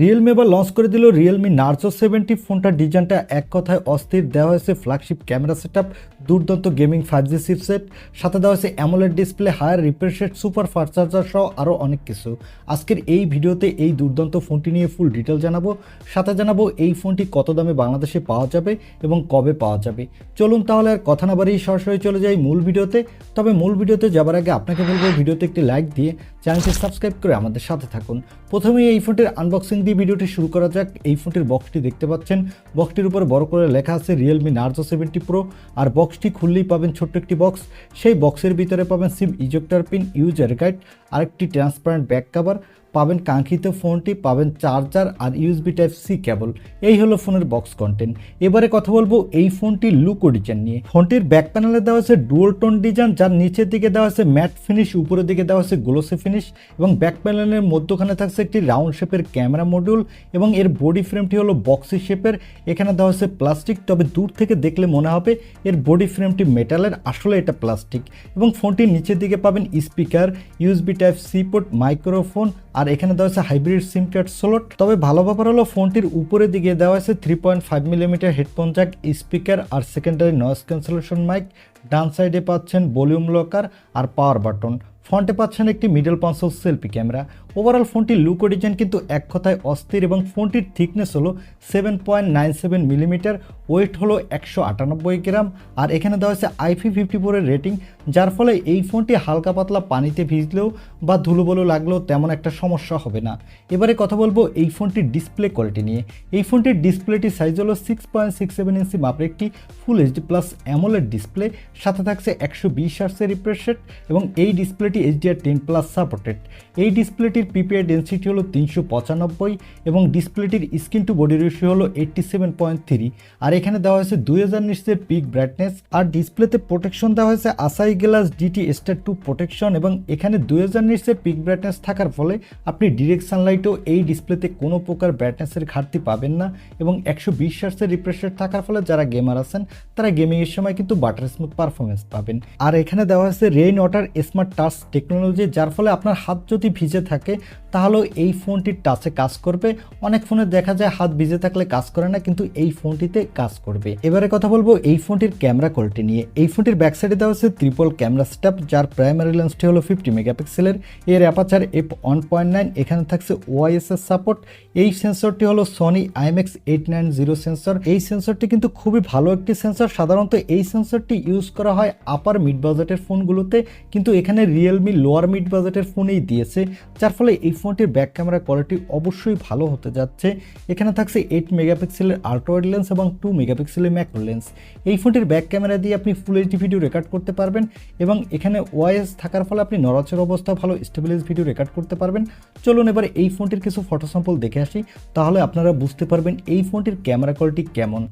Realme এবার launch করে দিল রিয়েলমি নার্জো 70 ফোনটার ডিজাইনটা এক কথায় অস্থির। দেওয়া হয়েছে ফ্ল্যাগশিপ ক্যামেরা সেটআপ, দুর্দান্ত গেমিং 5G চিপসেট, সাথে দেওয়া হয়েছে AMOLED display, higher refresh rate, super fast charger সহ আরও অনেক কিছু। আজকের এই ভিডিওতে এই দুর্দান্ত ফোনটি নিয়ে ফুল ডিটেল জানাবো, সাথে জানাবো এই ফোনটি কত দামে বাংলাদেশে পাওয়া যাবে এবং কবে পাওয়া যাবে। চলুন তাহলে আর কথা না বাড়িয়ে সরাসরি চলে যাই মূল ভিডিওতে। তবে মূল ভিডিওতে যাবার আগে আপনাকে বলবো ভিডিওতে একটি লাইক দিয়ে চ্যানেলটি সাবস্ক্রাইব করে আমাদের সাথে থাকুন। প্রথমেই এই ফোনটির আনবক্সিং দিয়ে ভিডিওটি শুরু করা যাক। এই ফোনটির বক্সটি দেখতে পাচ্ছেন, বক্সটির উপরে বড় করে লেখা আছে রিয়েলমি নার্জো 70 প্রো। আর বক্সটি খুললেই পাবেন ছোট্ট একটি বক্স, সেই বক্সের ভিতরে পাবেন সিম ইজেক্টর পিন, ইউজার গাইড, আরেকটি ট্রান্সপারেন্ট ব্যাক কভার, পাবেন কাঙ্ক্ষিত ফোনটি, পাবেন চার্জার আর ইউএসবি টাইপ সি কেবল। এই হলো ফোনের বক্স কন্টেন্ট। এবারে কথা বলবো এই ফোনটির লুক ও ডিজাইন নিয়ে। ফোনটির ব্যাক প্যানেলে দেওয়া আছে ডুয়াল টোন ডিজাইন, যার নিচের দিকে দেওয়া আছে ম্যাট ফিনিশ, উপরের দিকে দেওয়া আছে গ্লোসি ফিনিশ, এবং ব্যাক প্যানেলের মধ্যখানে থাকছে একটি রাউন্ড শেপের ক্যামেরা মডিউল, এবং এর বডি ফ্রেমটি হলো বক্সি শেপের। এখানে দেওয়া আছে প্লাস্টিক, তবে দূর থেকে দেখলে মনে হবে এর বডি ফ্রেমটি মেটালের, আসলে এটা প্লাস্টিক। এবং ফোনটির নিচের দিকে পাবেন speaker, USB type C port, microphone, আর এখানে দেওয়া আছে হাইব্রিড সিম কার্ড স্লট। তবে ভালো ব্যাপার হলো ফোনটির উপরের দিকে দেওয়া আছে 3.5 মিলিমিটার হেডফোন জ্যাক, স্পিকার আর সেকেন্ডারি নয়েজ ক্যান্সেলেশন মাইক। ডান সাইডে পাচ্ছেন ভলিউম লকার আর পাওয়ার বাটন। ফ্রন্টে পাচ্ছেন একটি middle console selfie camera. Overall ফোনটির লুক ও ডিজাইন কিন্তু এক কথায় অস্থির, এবং ফোনটির থিকনেস হলো 7.97 মিলিমিটার, ওয়েট হলো 198 গ্রাম, আর এখানে দেওয়া হয়েছে IP54 এর রেটিং, যার ফলে এই ফোনটি হালকা পাতলা পানিতে ভিজলেও বা ধুলোবলো লাগলেও তেমন একটা সমস্যা হবে না। এবারে কথা বলবো এই ফোনটির ডিসপ্লে কোয়ালিটি নিয়ে। এই ফোনটির ডিসপ্লেটির সাইজ হলো 6.67 ইঞ্চি মাপের একটি full HD plus AMOLED display, সাথে থাকছে 120 হার্টজের রিফ্রেশ রেট, এবং এই ডিসপ্লেটি HDR10+ সাপোর্টেড। এই ডিসপ্লেটির পিপিআই ডেনসিটি হলো 395, এবং ডিসপ্লেটির স্ক্রিন টু বডি রেশিও হলো 87.3, আর এখানে দেওয়া হয়েছে 2000 নিটসের পিক ব্রাইটনেস, আর ডিসপ্লেতে প্রোটেকশন দেওয়া হয়েছে আসাই গ্লাস ডিটি স্টার 2 প্রোটেকশন, এবং এখানে 2000 নিটসের পিক ব্রাইটনেস থাকার ফলে আপনি ডিরেক্ট সানলাইটও এই ডিসপ্লেতে কোনো প্রকার ব্রাইটনেসের ঘাটতি পাবেন না, এবং 120 হার্টজের রিফ্রেশ রেট থাকার ফলে যারা গেমার আছেন তারা গেমিংয়ের সময় কিন্তু বাটার স্মুথ পারফরমেন্স পাবেন। আর এখানে দেওয়া হয়েছে rain water smart touch technology, যার ফলে আপনার হাত যদি ভিজে থাকে তাহলেও এই ফোনটির টাচে কাজ করবে। অনেক ফোনে দেখা যায় হাত ভিজে থাকলে কাজ করে না, কিন্তু এই ফোনটিতে কাজ করবে। এবারে কথা বলবো এই ফোনটির ক্যামেরা কোয়ালিটি নিয়ে। এই ফোনটির ব্যাক সাইডে দেওয়া আছে ট্রিপল ক্যামেরা সেটআপ, যার প্রাইমারি লেন্সটি হলো 50 মেগাপিক্সেলের, এর অ্যাপারচার f1.9, এখানে থাকছে ওআইএস সাপোর্ট। এই সেন্সরটি হলো সনি IMX890 সেন্সর। এই সেন্সরটি কিন্তু খুবই ভালো একটি সেন্সর। সাধারণত এই সেন্সরটি ইউজ করা হয় আপার মিড বাজেটের ফোনগুলোতে, কিন্তু এখানে রিয়েলমি লোয়ার মিড বাজেটের ফোনেই দিয়েছে, যার ফলে এই ফোনটির ব্যাক ক্যামেরা কোয়ালিটি অবশ্যই ভালো হতে যাচ্ছে। এখানে থাকছে 8 মেগাপিক্সেলের আল্ট্রা ওয়াইড লেন্স এবং 2 মেগাপিক্সেলের ম্যাক্রো লেন্স। এই ফোনটির ব্যাক ক্যামেরা দিয়ে আপনি ফুল এইচডি ভিডিও রেকর্ড করতে পারবেন, এবং এখানে ওআইএস থাকার ফলে আপনি নড়াচড় অবস্থা ভালো স্টেবিলাইজ ভিডিও রেকর্ড করতে পারবেন। চলুন এবারে এই ফোনটির কিছু ফটো স্যাম্পল দেখে আসি, তাহলে আপনারা বুঝতে পারবেন এই ফোনটির ক্যামেরা কোয়ালিটি কেমন।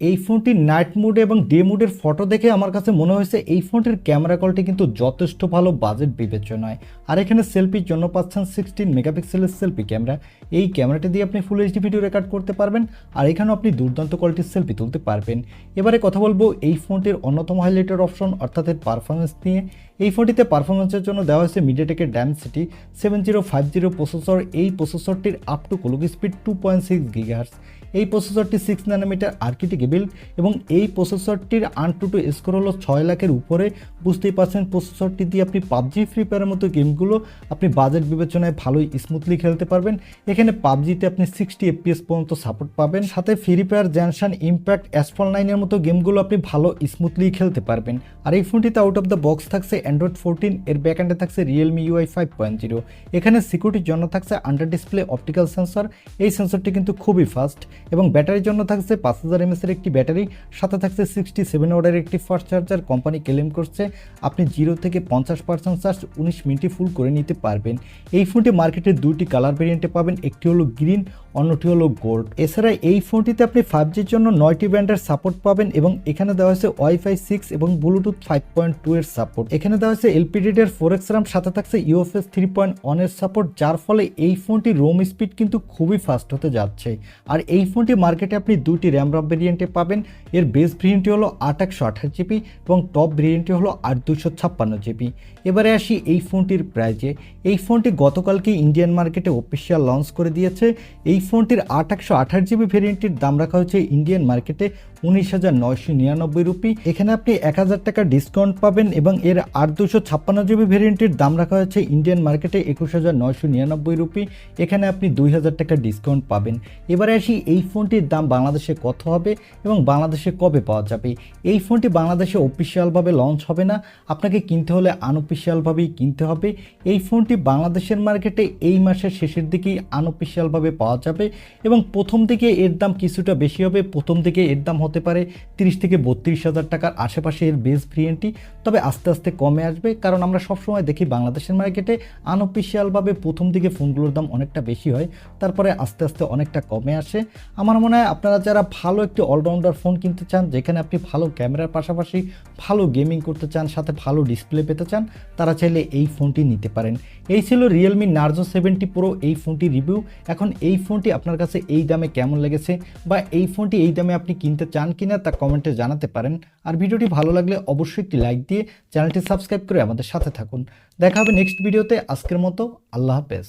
এই ফোনটির নাইট মুড এবং ডে মুডের ফটো দেখে আমার কাছে মনে হয়েছে এই ফোনটির ক্যামেরা কোয়ালিটি কিন্তু যথেষ্ট ভালো বাজেট বিবেচনায়। আর এখানে সেলফির জন্য পাচ্ছেন 16 মেগাপিক্সেলের সেলফি ক্যামেরা। এই ক্যামেরাটি দিয়ে আপনি ফুল এইচডি ভিডিও রেকর্ড করতে পারবেন, আর এখানেও আপনি দুর্দান্ত কোয়ালিটির সেলফি তুলতে পারবেন। এবারে কথা বলবো এই ফোনটির অন্যতম হাইলাইটের অপশন অর্থাৎ এর পারফরমেন্স নিয়ে। এই ফোনটিতে পারফরমেন্সের জন্য দেওয়া হয়েছে মিডিয়াটেকের ডাইমেনসিটি 7050 প্রসেসর। এই প্রসেসরটির up to clock speed 2.6 gigahertz. এই প্রসেসরটি 6 ন্যানোমিটার আর্কিটেক্ট বিল্ড, এবং এই প্রসেসরটির AnTuTu স্কোর হলো 6 লাখের উপরে। বুঝতেই পারছেন প্রসেসরটি দিয়ে আপনি পাবজি ফ্রি ফায়ারের মতো গেমগুলো আপনি বাজেট বিবেচনায় ভালোই স্মুথলি খেলতে পারবেন। এখানে পাবজিতে আপনি 60 FPS পর্যন্ত সাপোর্ট পাবেন, সাথে ফ্রি ফায়ার, জেনশন, ইম্প্যাক্ট, অ্যাসফল 9 এর মতো গেমগুলো আপনি ভালো স্মুথলি খেলতে পারবেন। আর এই ফোনটিতে আউট অফ দ্য বক্স থাকছে Android 14, এর ব্যাকএন্ডে থাকছে Realme UI 5.0। এখানে সিকিউরিটির জন্য থাকছে আন্ডার ডিসপ্লে অপটিক্যাল সেন্সর। এই সেন্সরটি কিন্তু খুবই ফাস্ট, এবং ব্যাটারির জন্য থাকছে 5000 mAh এর একটি ব্যাটারি, সাথে থাকছে 67 ওয়াটের একটি ফাস্ট চার্জার। কোম্পানি ক্লেম করছে আপনি 0 থেকে 50% চার্জ 19 মিনিটে ফুল করে নিতে পারবেন। এই ফোনটি মার্কেটে দুটি কালার ভেরিয়েন্টে পাবেন, একটি হলো গ্রিন, অন্যটি হলো গোল্ড। এছাড়া এই ফোনটিতে আপনি 5Gর জন্য 9টি ব্যান্ডের সাপোর্ট পাবেন এবং এখানে দেওয়া হয়েছে ওয়াইফাই 6 এবং ব্লুটুথ 5.2 এর সাপোর্ট। এখানে দেওয়া হয়েছে এলপিডিডিআর 4X RAM, সাথে থাকছে ইউএফএস 3.1 এর সাপোর্ট, যার ফলে এই ফোনটি রোম স্পিড কিন্তু খুবই ফাস্ট হতে যাচ্ছে। আর এই ফোনটি মার্কেটে আপনি দুইটি র্যাম ভেরিয়েন্টে পাবেন। এর বেস ভেরিয়েন্টটি হলো 8/128GB এবং টপ ভেরিয়েন্টটি হলো 8/256GB। এবারে আসি এই ফোনটির প্রাইজে। এই ফোনটি গতকালকে ইন্ডিয়ান মার্কেটে অফিসিয়াল লঞ্চ করে দিয়েছে। এই ফোনটির 8/128GB ভেরিয়েন্টটির দাম রাখা হয়েছে ইন্ডিয়ান মার্কেটে 19,999 রুপি। এখানে আপনি 1000 টাকা ডিসকাউন্ট পাবেন এবং এর 8/256GB ভেরিয়েন্টটির দাম রাখা হয়েছে ইন্ডিয়ান মার্কেটে 21,999 রুপি। এখানে আপনি 2000 টাকা ডিসকাউন্ট পাবেন। এবারে আসি এই ফোনটির দাম বাংলাদেশে কত হবে এবং বাংলাদেশে কবে পাওয়া যাবে। এই ফোনটি বাংলাদেশে অফিসিয়ালভাবে লঞ্চ হবে না, আপনাকে কিনতে হলে আনঅফিসিয়ালভাবেই কিনতে হবে। এই ফোনটি বাংলাদেশের মার্কেটে এই মাসের শেষের দিকেই আনঅফিসিয়ালভাবে পাওয়া যাবে এবং প্রথম দিকে এর দাম কিছুটা বেশি হবে। প্রথম দিকে এর দাম হতে পারে 30 থেকে 32,000 টাকার আশেপাশে এর বেস ভেরিয়েন্টটি, তবে আস্তে আস্তে কমে আসবে, কারণ আমরা সবসময় দেখি বাংলাদেশের মার্কেটে আনঅফিসিয়ালভাবে প্রথম দিকে ফোনগুলোর দাম অনেকটা বেশি হয়, তারপরে আস্তে আস্তে অনেকটা কমে আসে। আমার মনে হয় আপনারা যারা ভালো একটি অলরাউন্ডার ফোন কিনতে চান, যেখানে আপনি ভালো ক্যামেরার পাশাপাশি ভালো গেমিং করতে চান, সাথে ভালো ডিসপ্লে পেতে চান, তারা চাইলে এই ফোনটি নিতে পারেন। এই ছিল রিয়েলমি নার্জো 70 প্রো এই ফোনটি রিভিউ। এখন এই ফোনটি আপনার কাছে এই দামে কেমন লেগেছে বা এই ফোনটি এই দামে আপনি কিনতে চান কিনা তা কমেন্টে জানাতে পারেন। আর ভিডিওটি ভালো লাগলে অবশ্যই একটি লাইক দিয়ে চ্যানেলটি সাবস্ক্রাইব করে আমাদের সাথে থাকুন। দেখা হবে নেক্সট ভিডিওতে। আজকের মতো আল্লাহ হাফেজ।